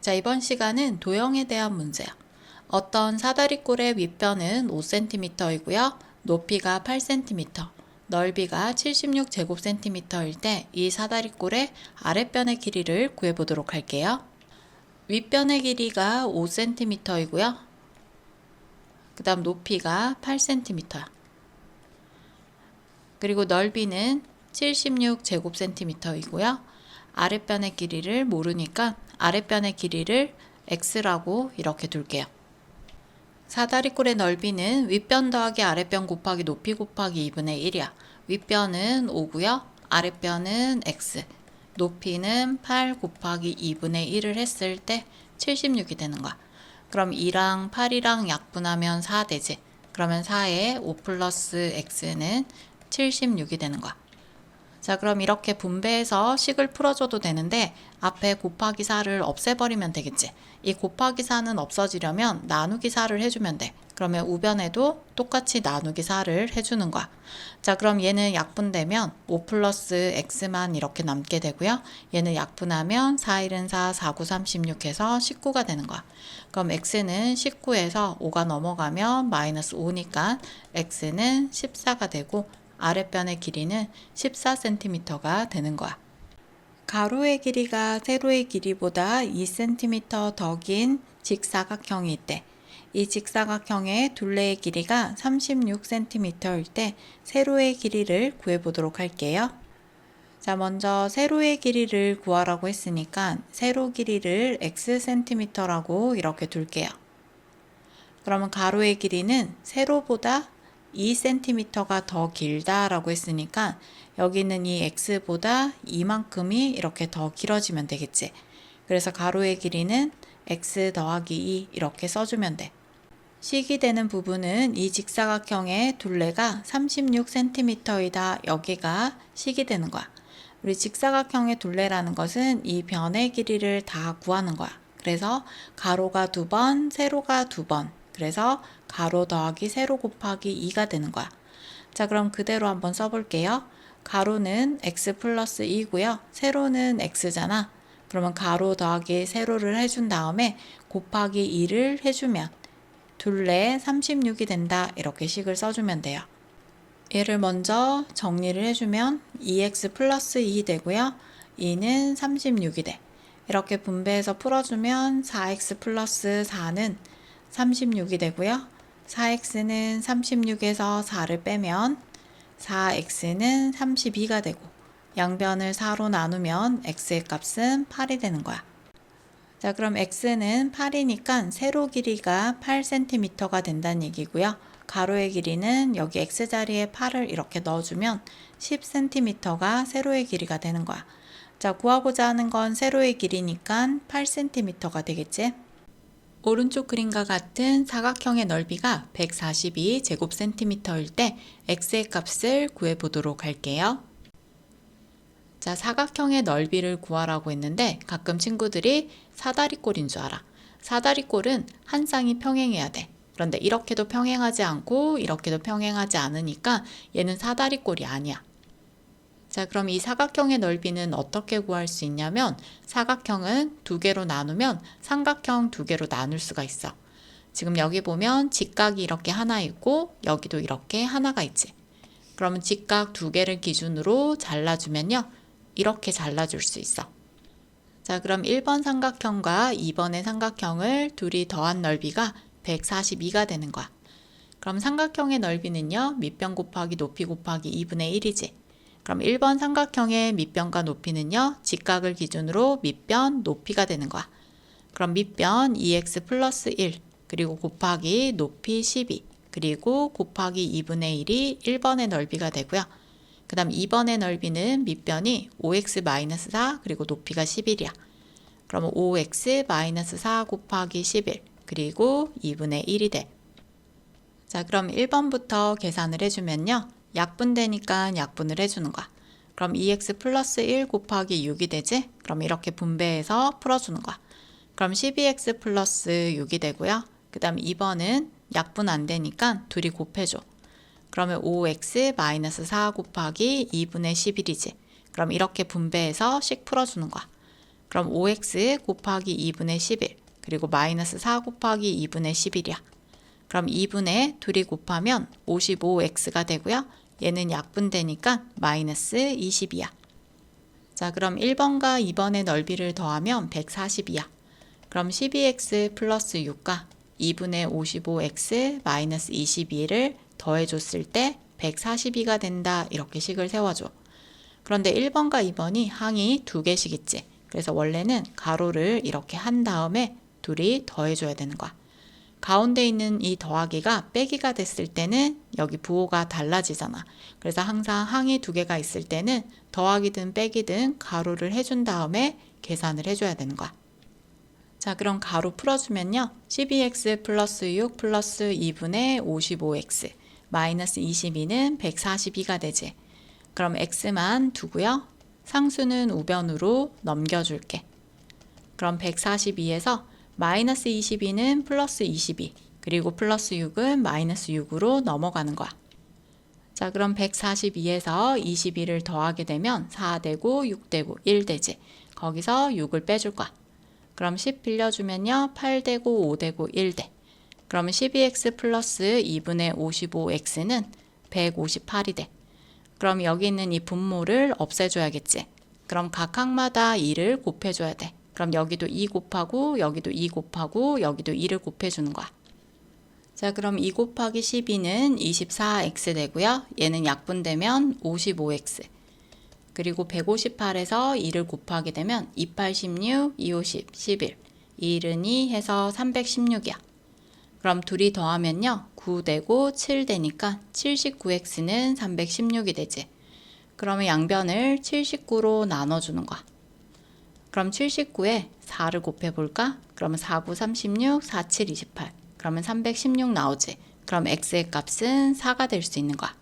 자, 이번 시간은 도형에 대한 문제야. 어떤 사다리꼴의 윗변은 5cm이고요. 높이가 8cm, 넓이가 76제곱cm일 때 이 사다리꼴의 아랫변의 길이를 구해보도록 할게요. 윗변의 길이가 5cm이고요. 그 다음 높이가 8cm야. 그리고 넓이는 76제곱cm이고요. 아랫변의 길이를 모르니까 아랫변의 길이를 x라고 이렇게 둘게요. 사다리꼴의 넓이는 윗변 더하기 아랫변 곱하기 높이 곱하기 2분의 1이야. 윗변은 5고요. 아랫변은 x. 높이는 8 곱하기 2분의 1을 했을 때 76이 되는 거야. 그럼 2랑 8이랑 약분하면 4 되지. 그러면 4에 5 플러스 x는 76이 되는 거야. 자, 그럼 이렇게 분배해서 식을 풀어줘도 되는데 앞에 곱하기 4를 없애버리면 되겠지. 이 곱하기 4는 없어지려면 나누기 4를 해주면 돼. 그러면 우변에도 똑같이 나누기 4를 해주는 거야. 자, 그럼 얘는 약분되면 5 플러스 x만 이렇게 남게 되고요. 얘는 약분하면 4, 1은 4, 4, 9, 36 해서 19가 되는 거야. 그럼 x는 19에서 5가 넘어가면 마이너스 5니까 x는 14가 되고 아랫변의 길이는 14cm가 되는 거야. 가로의 길이가 세로의 길이보다 2cm 더 긴 직사각형이 있대. 이 직사각형의 둘레의 길이가 36cm일 때 세로의 길이를 구해보도록 할게요. 자, 먼저 세로의 길이를 구하라고 했으니까 세로 길이를 xcm라고 이렇게 둘게요. 그러면 가로의 길이는 세로보다 2cm가 더 길다라고 했으니까 여기 있는 이 x보다 이만큼이 이렇게 더 길어지면 되겠지. 그래서 가로의 길이는 x 더하기 2 이렇게 써주면 돼. 식이 되는 부분은 이 직사각형의 둘레가 36cm이다. 여기가 식이 되는 거야. 우리 직사각형의 둘레라는 것은 이 변의 길이를 다 구하는 거야. 그래서 가로가 2번, 세로가 2번. 그래서 가로 더하기 세로 곱하기 2가 되는 거야. 자, 그럼 그대로 한번 써볼게요. 가로는 x 플러스 2고요. 세로는 x잖아. 그러면 가로 더하기 세로를 해준 다음에 곱하기 2를 해주면 둘레 36이 된다. 이렇게 식을 써주면 돼요. 얘를 먼저 정리를 해주면 2x 플러스 2 되고요. 2는 36이 돼. 이렇게 분배해서 풀어주면 4x 플러스 4는 36이 되고요. 4x는 36에서 4를 빼면 4x는 32가 되고 양변을 4로 나누면 x의 값은 8이 되는 거야. 자, 그럼 x는 8이니까 세로 길이가 8cm가 된다는 얘기고요. 가로의 길이는 여기 x자리에 8을 이렇게 넣어주면 10cm가 세로의 길이가 되는 거야. 자, 구하고자 하는 건 세로의 길이니까 8cm가 되겠지? 오른쪽 그림과 같은 사각형의 넓이가 142제곱cm일 때 x의 값을 구해보도록 할게요. 자, 사각형의 넓이를 구하라고 했는데 가끔 친구들이 사다리꼴인 줄 알아. 사다리꼴은 한 쌍이 평행해야 돼. 그런데 이렇게도 평행하지 않고 이렇게도 평행하지 않으니까 얘는 사다리꼴이 아니야. 자, 그럼 이 사각형의 넓이는 어떻게 구할 수 있냐면 사각형은 두 개로 나누면 삼각형 두 개로 나눌 수가 있어. 지금 여기 보면 직각이 이렇게 하나 있고 여기도 이렇게 하나가 있지. 그러면 직각 두 개를 기준으로 잘라주면요. 이렇게 잘라줄 수 있어. 자, 그럼 1번 삼각형과 2번의 삼각형을 둘이 더한 넓이가 142가 되는 거야. 그럼 삼각형의 넓이는요. 밑변 곱하기 높이 곱하기 2분의 1이지. 그럼 1번 삼각형의 밑변과 높이는요. 직각을 기준으로 밑변 높이가 되는 거야. 그럼 밑변 2x 플러스 1 그리고 곱하기 높이 12 그리고 곱하기 2분의 1이 1번의 넓이가 되고요. 그 다음 2번의 넓이는 밑변이 5x 마이너스 4 그리고 높이가 11이야. 그러면 5x 마이너스 4 곱하기 11 그리고 2분의 1이 돼. 자, 그럼 1번부터 계산을 해주면요. 약분되니까 약분을 해주는 거야. 그럼 2x 플러스 1 곱하기 6이 되지? 그럼 이렇게 분배해서 풀어주는 거야. 그럼 12x 플러스 6이 되고요. 그 다음 2번은 약분 안 되니까 둘이 곱해줘. 그러면 5x 마이너스 4 곱하기 2분의 11이지. 그럼 이렇게 분배해서 식 풀어주는 거야. 그럼 5x 곱하기 2분의 11 그리고 마이너스 4 곱하기 2분의 11이야. 그럼 2분의 둘이 곱하면 55x가 되고요. 얘는 약분되니까 마이너스 20이야. 자, 그럼 1번과 2번의 넓이를 더하면 140이야. 그럼 12x 플러스 6과 2분의 55x 마이너스 22를 더해줬을 때 142가 된다. 이렇게 식을 세워줘. 그런데 1번과 2번이 항이 두 개씩 있지. 그래서 원래는 가로를 이렇게 한 다음에 둘이 더해줘야 되는 거야. 가운데 있는 이 더하기가 빼기가 됐을 때는 여기 부호가 달라지잖아. 그래서 항상 항이 두 개가 있을 때는 더하기든 빼기든 가로를 해준 다음에 계산을 해줘야 되는 거야. 자, 그럼 가로 풀어주면요. 12x 플러스 6 플러스 2분의 55x 마이너스 22는 142가 되지. 그럼 x만 두고요. 상수는 우변으로 넘겨줄게. 그럼 142에서 마이너스 22는 플러스 22 그리고 플러스 6은 마이너스 6으로 넘어가는 거야. 자, 그럼 142에서 22를 더하게 되면 4 되고 6 되고 1 되지. 거기서 6을 빼줄 거야. 그럼 10 빌려주면요. 8 되고 5 되고 1 돼. 그러면 12x 플러스 2분의 55x는 158이 돼. 그럼 여기 있는 이 분모를 없애줘야겠지. 그럼 각 항마다 2를 곱해줘야 돼. 그럼 여기도 2 곱하고 여기도 2 곱하고 여기도 2를 곱해주는 거야. 자, 그럼 2 곱하기 12는 24x 되고요. 얘는 약분되면 55x. 그리고 158에서 2를 곱하게 되면 286, 250, 11. 2는 2 해서 316이야. 그럼 둘이 더하면요. 9 되고 7 되니까 79x는 316이 되지. 그러면 양변을 79로 나눠주는 거야. 그럼 79에 4를 곱해볼까? 그러면 4, 9, 36, 4, 7, 28. 그러면 316 나오지. 그럼 x의 값은 4가 될 수 있는 거야.